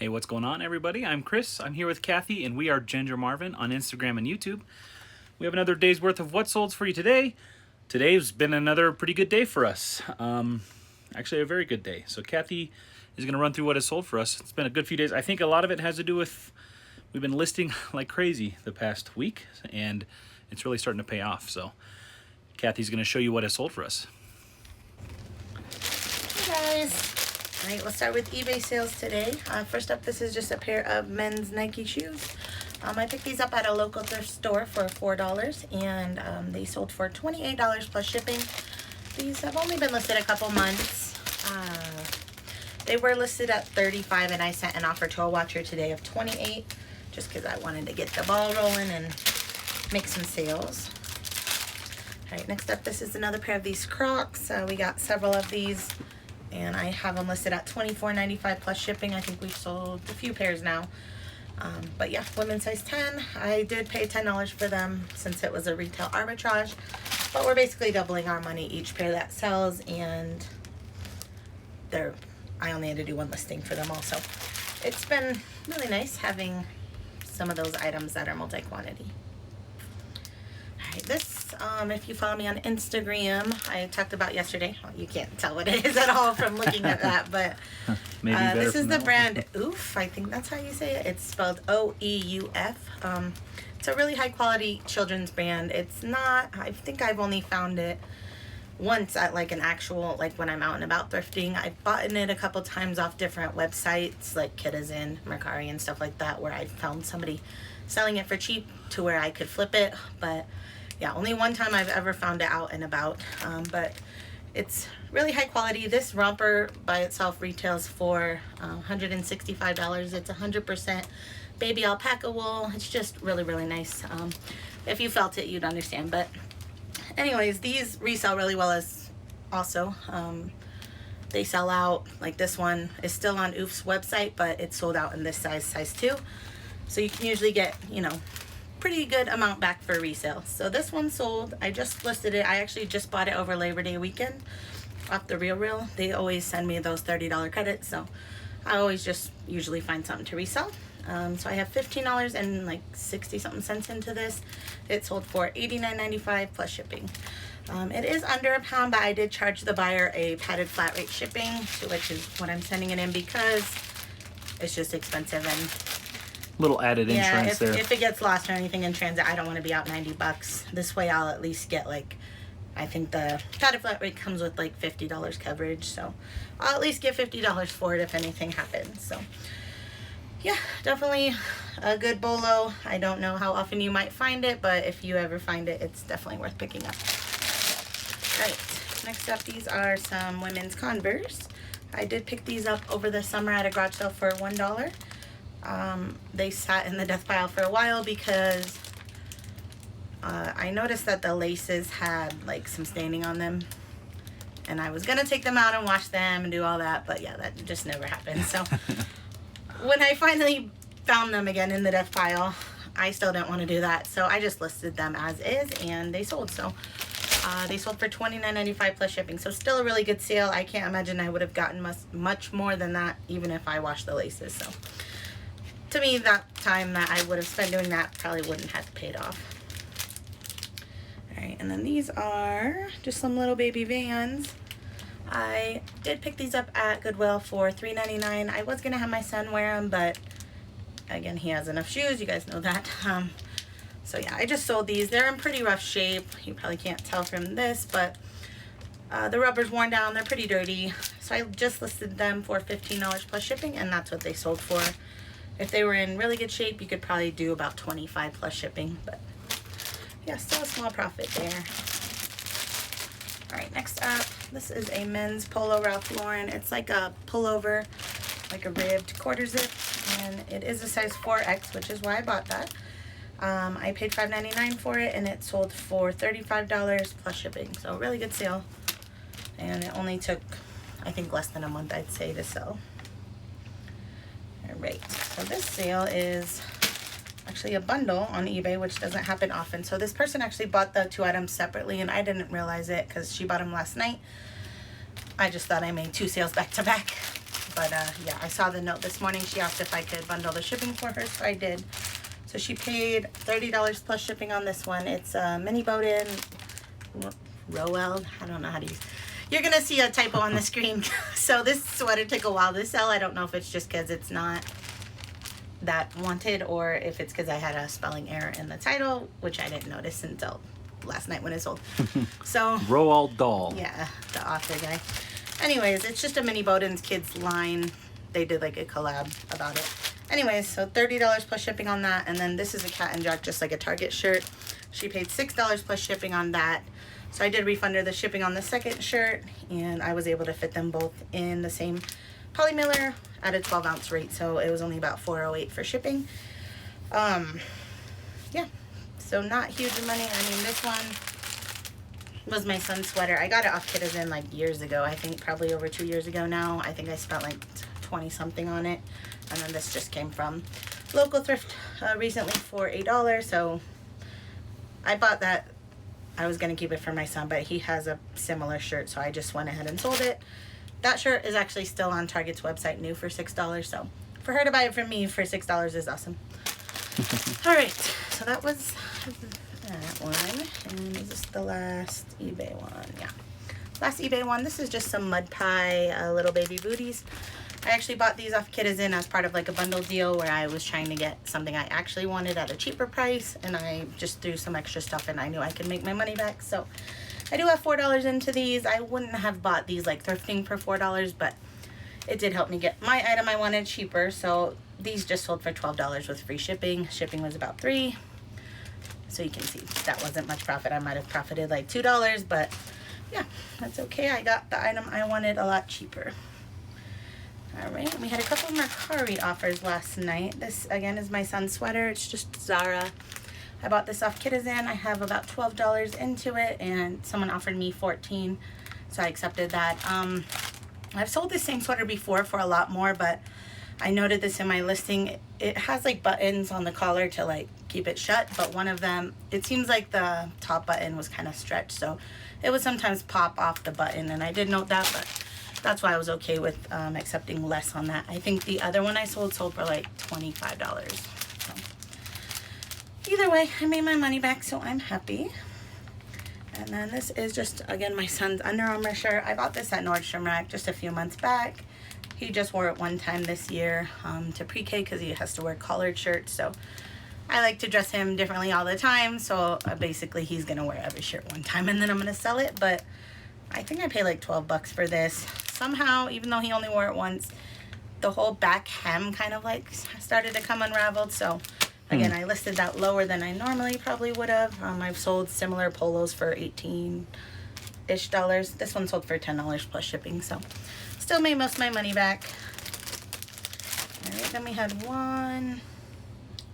Hey, what's going on, everybody? I'm Chris. I'm here with Kathy, and we are Ginger Marvin on Instagram and YouTube. We have another day's worth of what solds for you today. Today's been another pretty good day for us. Actually, a very good day. So Kathy is going to run through what has sold for us. It's been a good few days. I think a lot of it has to do with we've been listing like crazy the past week, and it's really starting to pay off. So Kathy's going to show you what has sold for us. Hey guys. All right, let's start with eBay sales today. First up, this is just a pair of men's Nike shoes. I picked these up at a local thrift store for $4, and they sold for $28 plus shipping. These have only been listed a couple months. They were listed at $35, and I sent an offer to a watcher today of $28, just because I wanted to get the ball rolling and make some sales. All right, next up, this is another pair of these Crocs. We got several of these, and I have them listed at $24.95 plus shipping. I think we've sold a few pairs now. But yeah, women's size 10. I did pay $10 for them since it was a retail arbitrage, but we're basically doubling our money each pair that sells, and I only had to do one listing for them also. It's been really nice having some of those items that are multi-quantity. Alright, this, if you follow me on Instagram, I talked about yesterday. Well, you can't tell what it is at all from looking at that, but this is the brand Oof. I think that's how you say it. It's spelled O-E-U-F. It's a really high quality children's brand. It's not, I think I've only found it once at like an actual, like when I'm out and about thrifting. I've bought it a couple times off different websites like Kidazin, Mercari, and stuff like that, where I found somebody selling it for cheap to where I could flip it. But yeah, only one time I've ever found it out and about. But it's really high quality. This romper by itself retails for $165. It's 100% baby alpaca wool. It's just really, really nice. If you felt it, you'd understand. But anyways, these resell really well as also. They sell out. Like this one is still on Oof's website, but it's sold out in this size 2. So you can usually get, pretty good amount back for resale. So this one sold. I just listed it. I actually just bought it over Labor Day weekend off the RealReal. They always send me those $30 credits, so I always just usually find something to resell. So I have $15 and like 60 something cents into this. It sold for $89.95 plus shipping. It is under a pound, but I did charge the buyer a padded flat rate shipping, which is what I'm sending it in because it's just expensive. And Little added insurance there. If it gets lost or anything in transit, I don't want to be out $90. This way I'll at least get like, I think the padded flat rate comes with like $50 coverage, so I'll at least get $50 for it if anything happens. So yeah, definitely a good bolo. I don't know how often you might find it, but if you ever find it, it's definitely worth picking up. All right, next up, these are some women's Converse. I did pick these up over the summer at a garage sale for $1. They sat in the death pile for a while because I noticed that the laces had like some staining on them, and I was gonna take them out and wash them and do all that, but yeah, that just never happened. So when I finally found them again in the death pile, I still didn't want to do that, so I just listed them as is, and they sold. So they sold for $29.95 plus shipping, so still a really good sale. I can't imagine I would have gotten much more than that even if I washed the laces. So to me, that time that I would have spent doing that probably wouldn't have paid off. All right, and then these are just some little baby Vans. I did pick these up at Goodwill for $3.99. I was gonna have my son wear them, but again, he has enough shoes. You guys know that. So yeah, I just sold these. They're in pretty rough shape. You probably can't tell from this, but the rubber's worn down. They're pretty dirty. So I just listed them for $15 plus shipping, and that's what they sold for. If they were in really good shape, you could probably do about $25 plus shipping, but yeah, still a small profit there. All right, next up, this is a men's polo Ralph Lauren. It's like a pullover, like a ribbed quarter zip, and it is a size 4X, which is why I bought that. I paid $5.99 for it, and it sold for $35 plus shipping, so really good sale. And it only took, I think, less than a month, I'd say, to sell. All right, so this sale is actually a bundle on eBay, which doesn't happen often. So this person actually bought the 2 items separately, and I didn't realize it because she bought them last night. I just thought I made 2 sales back to back. But yeah, I saw the note this morning. She asked if I could bundle the shipping for her, so I did. So she paid $30 plus shipping on this one. It's a mini Bowden Roel. I don't know how to use. You're gonna see a typo on the screen. So this sweater took a while to sell. I don't know if it's just because it's not that wanted, or if it's because I had a spelling error in the title, which I didn't notice until last night when it sold. So Roald Dahl. yeah, the author guy. Anyways, it's just a mini Bowden's kids line. They did like a collab about it. Anyways, so $30 plus shipping on that. And then this is a Cat and Jack, just like a Target shirt. She paid $6 plus shipping on that. So I did refund her the shipping on the second shirt, and I was able to fit them both in the same poly mailer at a 12-ounce rate. So it was only about $4.08 for shipping. Yeah, so not huge money. I mean, this one was my son's sweater. I got it off Kitizen like years ago. I think probably over 2 years ago now. I think I spent like 20 something on it. And then this just came from local thrift recently for $8. So I bought that. I was going to keep it for my son, but he has a similar shirt, so I just went ahead and sold it. That shirt is actually still on Target's website, new for $6. So for her to buy it from me for $6 is awesome. All right, so that was that one. And is this the last eBay one? Yeah. Last eBay one. This is just some Mud Pie little baby booties. I actually bought these off Kitizen as part of like a bundle deal where I was trying to get something I actually wanted at a cheaper price, and I just threw some extra stuff in. I knew I could make my money back, so I do have $4 into these. I wouldn't have bought these like thrifting for $4, but it did help me get my item I wanted cheaper. So these just sold for $12 with free shipping. Shipping was about $3. So you can see that wasn't much profit. I might have profited like $2, but yeah, that's okay. I got the item I wanted a lot cheaper. All right, we had a couple of Mercari offers last night. This, again, is my son's sweater. It's just Zara. I bought this off Kitizen. I have about $12 into it, and someone offered me $14, so I accepted that. I've sold this same sweater before for a lot more, but I noted this in my listing. It has, like, buttons on the collar to, like, keep it shut, but one of them, it seems like the top button was kind of stretched, so it would sometimes pop off the button, and I did note that, but that's why I was okay with accepting less on that. I think the other one I sold for like $25. So either way, I made my money back, so I'm happy. And then this is just, again, my son's Under Armour shirt. I bought this at Nordstrom Rack just a few months back. He just wore it one time this year to pre-K because he has to wear collared shirts. So I like to dress him differently all the time. So basically he's going to wear every shirt one time and then I'm going to sell it. But I think I paid like $12 for this. Somehow, even though he only wore it once, the whole back hem kind of like started to come unraveled. So again, I listed that lower than I normally probably would have. I've sold similar polos for $18-ish. This one sold for $10 plus shipping. So still made most of my money back. All right, then we had one.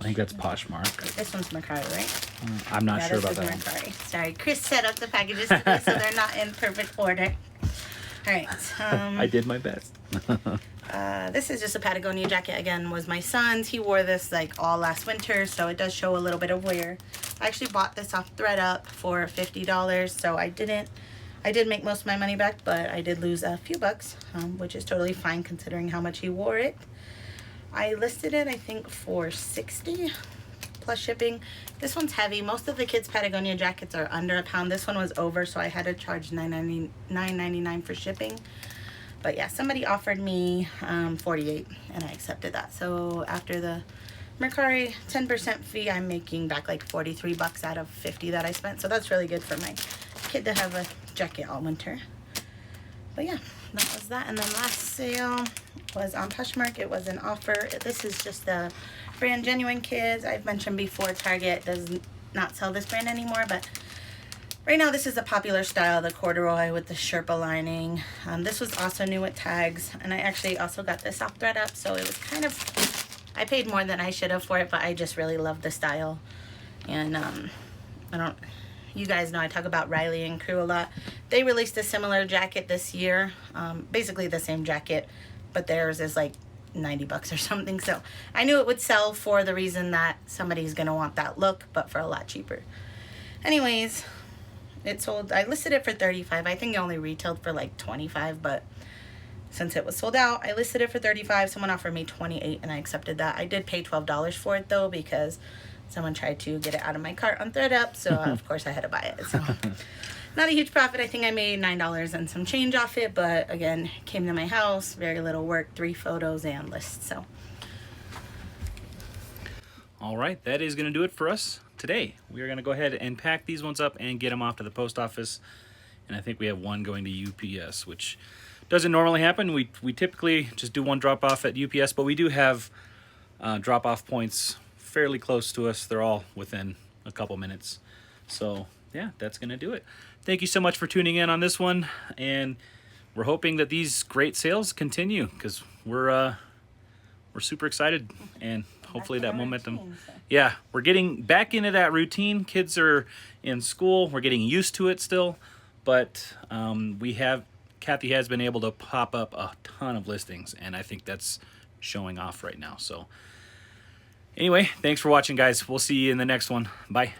I think that's Poshmark. This one's Mercari, right? I'm not sure about this that is one. Mercari. Sorry, Chris set up the packages today, so they're not in perfect order. All right. I did my best. This is just a Patagonia jacket. Again, was my son's. He wore this like all last winter, so it does show a little bit of wear. I actually bought this off ThredUp for $50, so I did make most of my money back, but I did lose a few bucks, which is totally fine considering how much he wore it. I listed it, I think, for $60 plus shipping. This one's heavy. Most of the kids' Patagonia jackets are under a pound. This one was over, so I had to charge $9.99 for shipping. But yeah, somebody offered me $48, and I accepted that. So after the Mercari 10% fee, I'm making back like $43 out of $50 that I spent. So that's really good for my kid to have a jacket all winter. But yeah, that was that. And then last sale was on Poshmark. It was an offer. This is just the brand Genuine Kids. I've mentioned before, Target does not sell this brand anymore, but right now this is a popular style, the corduroy with the Sherpa lining. This was also new with tags, and I actually also got this off ThredUp, so it was kind of, I paid more than I should have for it, but I just really love the style. And you guys know I talk about Riley and Crew a lot. They released a similar jacket this year, basically the same jacket, but theirs is like $90 or something. So I knew it would sell for the reason that somebody's gonna want that look, but for a lot cheaper. Anyways, it sold, I listed it for $35. I think it only retailed for like $25, but since it was sold out, I listed it for $35. Someone offered me $28 and I accepted that. I did pay $12 for it though, because someone tried to get it out of my cart on ThreadUp, so of course I had to buy it. So not a huge profit. I think I made $9 and some change off it, but again, came to my house, very little work, 3 photos and lists. So All right, that is going to do it for us today. We are going to go ahead and pack these ones up and get them off to the post office. And I think we have one going to UPS, which doesn't normally happen. We typically just do one drop off at UPS, but we do have drop off points fairly close to us. They're all within a couple minutes. So yeah, that's going to do it. Thank you so much for tuning in on this one. And we're hoping that these great sales continue, because we're super excited, and hopefully that momentum. Routine, so. Yeah, we're getting back into that routine. Kids are in school. We're getting used to it still, but Kathy has been able to pop up a ton of listings, and I think that's showing off right now. So anyway, thanks for watching, guys. We'll see you in the next one. Bye.